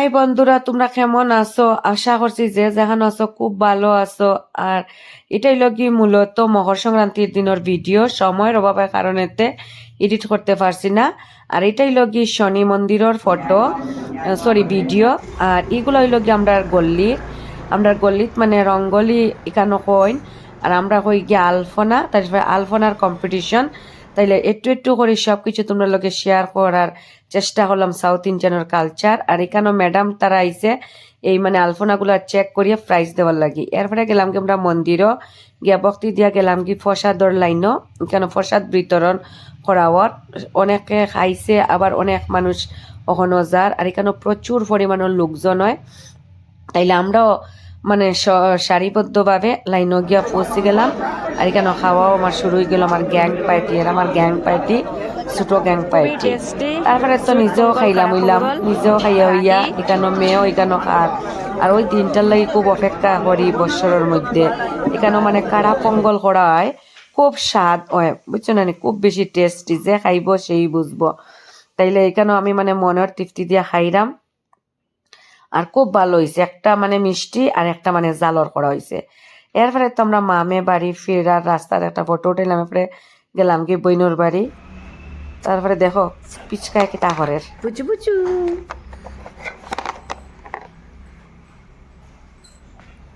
High বন্ধুরা, তোমরা কেমন আছো? আশা করছি যে যেখানে আছো খুব ভালো আছো। আর এটাই লগি মূলত মকর সংক্রান্তির দিনের ভিডিও, সময়ের অভাবের কারণেতে এডিট করতে পারছি না। আর এটাই লগি শনি মন্দিরের ফটো, সরি ভিডিও। আর এগুলো হইল গিয়ে আমরা গল্লিত মানে রঙ্গলি এখানে কইন। আর আমরা কই গিয়ে আলপনা, তারপরে আলপনার কম্পিটিশন। তাইলে একটু একটু করে সব কিছু তোমরা লোকে শেয়ার করার চেষ্টা করলাম, সাউথ ইন্ডিয়ানের কালচার। আর এখানেও ম্যাডাম তারা আইসে এই মানে আলপনাগুলা চেক করিয়ে প্রাইজ দেওয়ার লাগি। এরপরে গেলাম কি আমরা মন্দিরও গিয়া ভক্তি দিয়া গেলাম কি প্রসাদর লাইনও, এখানে প্রসাদ বিতরণ করাওয়ার। অনেকে খাইছে, আবার অনেক মানুষ ওখানেও যার। আর এখানে প্রচুর পরিমাণের লোকজন হয়। তাইলে আমরাও মানে সারিবদ্ধভাবে লাইনও গিয়া পৌঁছে গেলাম। আর এখানে খাওয়াও আমার শুরু হয়ে গেল, আমার গ্যাং পার্টি। আর আমার গ্যাং পার্টি ছোট গ্যাং পার্টি। তারপরে তো নিজেও খাইলাম হইলাম, নিজেও খাইয়া হইয়া এখানে মেয়েও এখানে খার। আর ওই দিনটার লাগি খুব অপেক্ষা করি বৎসরের মধ্যে। এখানে মানে কাড়া পঙ্গল করা হয়, খুব স্বাদ হয়, বুঝছো না, খুব বেশি টেস্টি। যে খাইব সেই বুঝবো। তাইলে এখানেও আমি মানে মনের তৃপ্তি দিয়া খাইলাম। আর খুব ভালো হয়েছে, একটা মানে মিষ্টি আর একটা মানে জালর করা হয়েছে। এরপরে তো আমরা মামে বাড়ি ফেরার রাস্তার একটা ফটো উঠাইলাম। এরপরে গেলাম কি বইনুর বাড়ি। তারপরে দেখো পিচকায় কি তাহরের বুঝু বুঝু।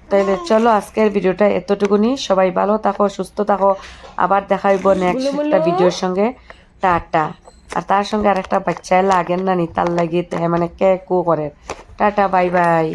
তাইলে চলো আজকের ভিডিওটা এতটুকুনি। সবাই ভালো থাকো, সুস্থ থাকো। আবার দেখা হইব নেক্সট একটা ভিডিওর সঙ্গে। টাটা। আর তার সঙ্গে আরেকটা বাচ্চা লাগেন না নি, তার লাগি মানে কে কো করে। Tata, bye bye.